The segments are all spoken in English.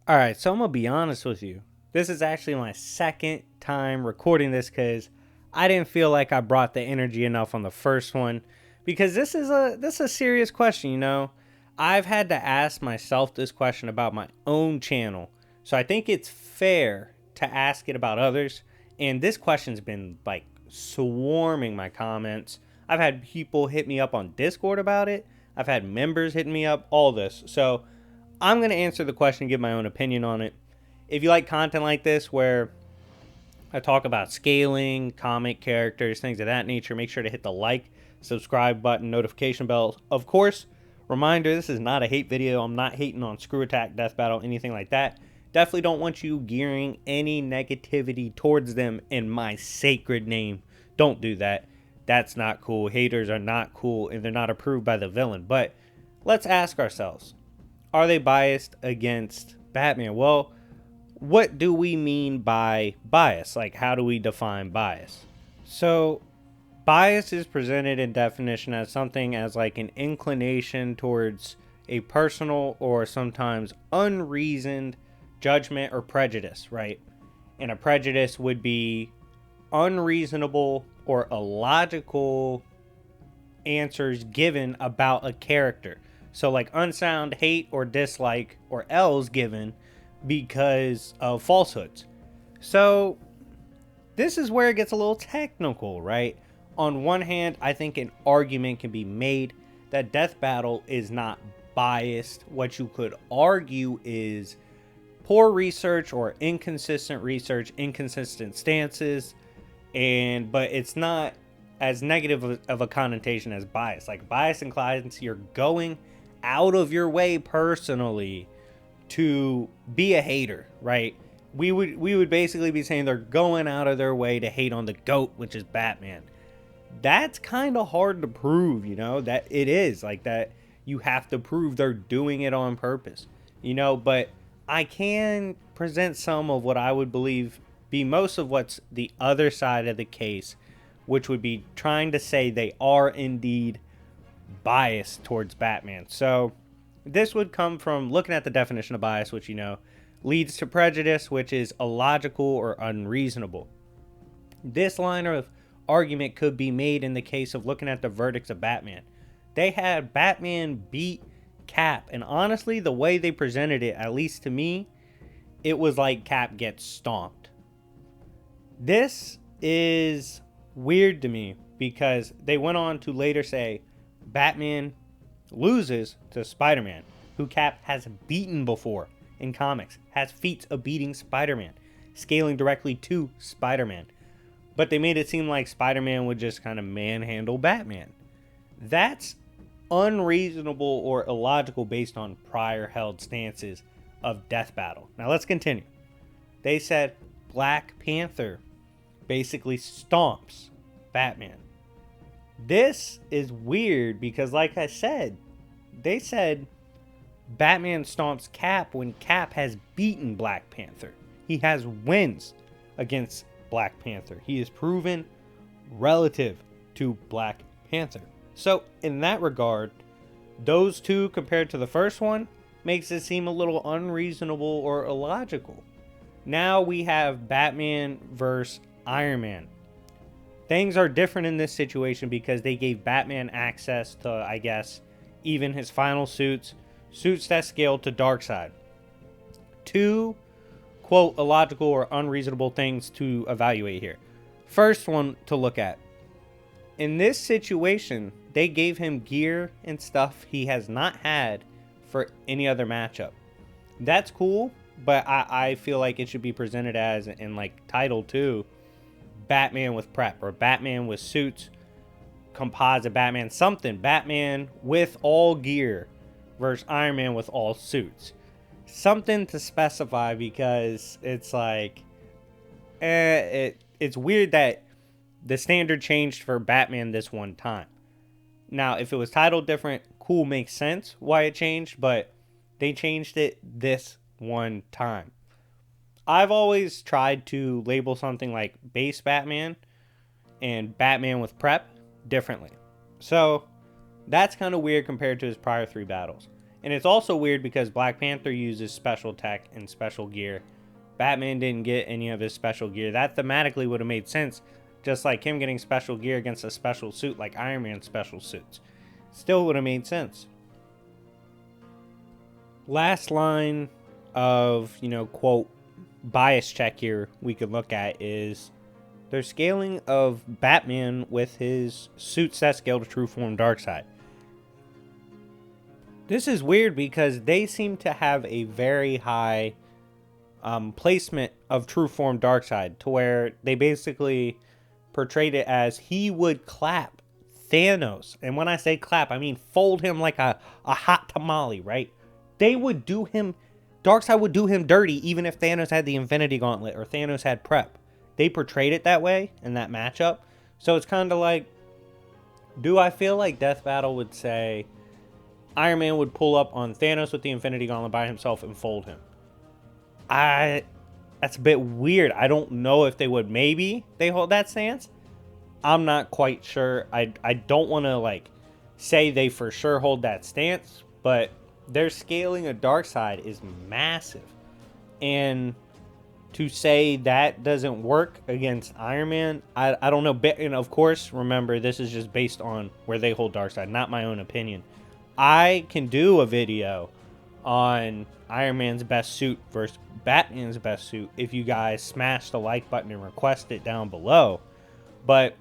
All right, so I'm gonna be honest with you. This is actually my second time recording this because I didn't feel like I brought the energy enough on the first one. Because this is a serious question, you know. I've had to ask myself this question about my own channel, so I think it's fair to ask it about others. And this question's been like swarming my comments. I've had people hit me up on Discord about it. I've had members hitting me up. All this, so I'm going to answer the question and give my own opinion on it. If you like content like this where I talk about scaling, comic characters, things of that nature, make sure to hit the like, subscribe button, notification bell. Of course, reminder, this is not a hate video. I'm not hating on Screw Attack, Death Battle, anything like that. Definitely don't want you gearing any negativity towards them in my sacred name. Don't do that. That's not cool. Haters are not cool and they're not approved by the villain. But let's ask ourselves, are they biased against Batman? Well, what do we mean by bias? Like, how do we define bias? So, bias is presented in definition as something as like an inclination towards a personal or sometimes unreasoned judgment or prejudice, right? And a prejudice would be unreasonable or illogical answers given about a character. So like unsound hate or dislike or L's given because of falsehoods. So this is where it gets a little technical, right? On one hand, I think an argument can be made that Death Battle is not biased. What you could argue is poor research or inconsistent research, inconsistent stances, but it's not as negative of a connotation as bias. Like bias inclines you're going out of your way personally to be a hater, right? We would basically be saying they're going out of their way to hate on the GOAT, which is Batman. That's kind of hard to prove, you know, that it is like that. You have to prove they're doing it on purpose, you know, but I can present some of what I would believe be most of what's the other side of the case, which would be trying to say they are indeed biased towards Batman. So this would come from looking at the definition of bias, which, you know, leads to prejudice, which is illogical or unreasonable. This line of argument could be made in the case of looking at the verdicts of Batman. They had Batman beat Cap, and honestly, the way they presented it, at least to me, it was like Cap gets stomped. This is weird to me because they went on to later say Batman loses to Spider-Man, who Cap has beaten before in comics, has feats of beating Spider-Man, scaling directly to Spider-Man. But they made it seem like Spider-Man would just kind of manhandle Batman. That's unreasonable or illogical based on prior held stances of Death Battle. Now let's continue. They said Black Panther basically stomps Batman. This is weird because, like I said, they said Batman stomps Cap when Cap has beaten Black Panther. He has wins against Black Panther. He is proven relative to Black Panther. So, in that regard, those two compared to the first one makes it seem a little unreasonable or illogical. Now we have Batman versus Iron Man. Things are different in this situation because they gave Batman access to, I guess, even his final suits that scale to Darkseid. Two, quote, illogical or unreasonable things to evaluate here. First one to look at. In this situation, they gave him gear and stuff he has not had for any other matchup. That's cool, but I feel like it should be presented as, in like Title 2, Batman with prep, or Batman with suits, composite Batman, something. Batman with all gear versus Iron Man with all suits. Something to specify, because it's like, it's weird that the standard changed for Batman this one time. Now, if it was titled different, cool, makes sense why it changed, but they changed it this one time. I've always tried to label something like base Batman and Batman with prep differently. So that's kind of weird compared to his prior three battles. And it's also weird because Black Panther uses special tech and special gear. Batman didn't get any of his special gear. That thematically would have made sense, just like him getting special gear against a special suit like Iron Man's special suits. Still would have made sense. Last line of, quote, bias check here we could look at is their scaling of Batman with his suit set scale to true form Darkseid. This is weird because they seem to have a very high placement of true form Darkseid, to where they basically portrayed it as he would clap Thanos. And when I say clap, I mean fold him like a hot tamale, right? They would do him, Darkseid would do him dirty even if Thanos had the Infinity Gauntlet or Thanos had prep. They portrayed it that way in that matchup. So it's kind of like, do I feel like Death Battle would say Iron Man would pull up on Thanos with the Infinity Gauntlet by himself and fold him? That's a bit weird. I don't know if they would. Maybe they hold that stance. I'm not quite sure. I don't want to say they for sure hold that stance, but their scaling of Darkseid is massive. And to say that doesn't work against Iron Man, I don't know. And of course, remember, this is just based on where they hold Darkseid, not my own opinion. I can do a video on Iron Man's best suit versus Batman's best suit if you guys smash the like button and request it down below. But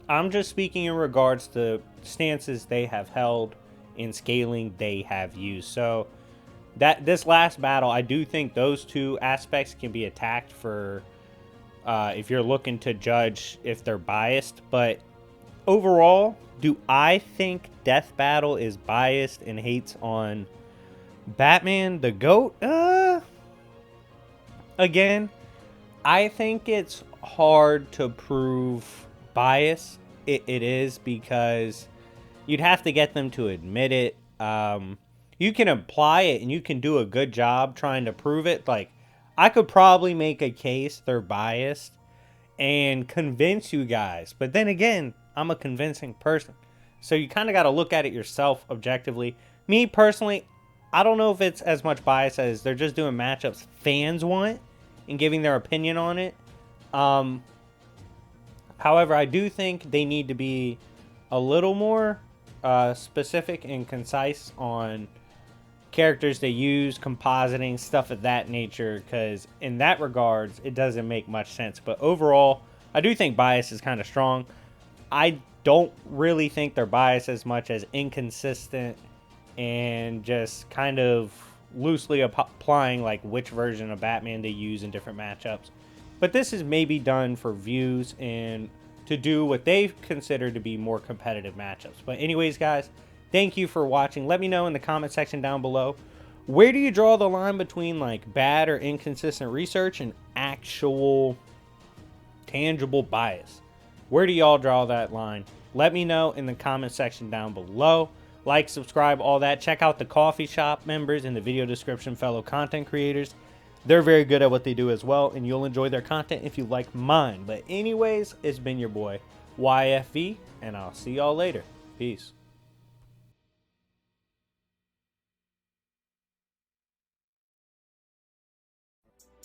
I'm just speaking in regards to stances they have held and scaling they have used. So that this last battle, I do think those two aspects can be attacked for if you're looking to judge if they're biased. But overall, do I think Death Battle is biased and hates on Batman the GOAT? Again, I think it's hard to prove bias. It is, because you'd have to get them to admit it. You can imply it and you can do a good job trying to prove it. Like, I could probably make a case they're biased and convince you guys. But then again, I'm a convincing person. So you kind of got to look at it yourself objectively. Me personally, I don't know if it's as much bias as they're just doing matchups fans want and giving their opinion on it. However, I do think they need to be a little more specific and concise on characters they use, compositing, stuff of that nature, because in that regards, it doesn't make much sense. But overall, I do think bias is kind of strong. I don't really think they're biased as much as inconsistent and just kind of loosely applying which version of Batman they use in different matchups. But this is maybe done for views and to do what they consider to be more competitive matchups. But anyways, guys, thank you for watching. Let me know in the comment section down below, where do you draw the line between bad or inconsistent research and actual tangible bias? Where do y'all draw that line? Let me know in the comment section down below. Like, subscribe, all that. Check out the coffee shop members in the video description, fellow content creators. They're very good at what they do as well, and you'll enjoy their content if you like mine. But anyways, it's been your boy, YFV, and I'll see y'all later. Peace.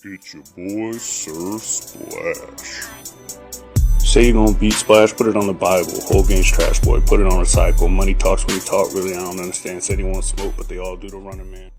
It's your boy, Sir Splash. Say you're gonna beat Splash, put it on the Bible. Whole game's trash, boy. Put it on recycle. Money talks when you talk, really, I don't understand. Said he wants smoke, but they all do the running, man.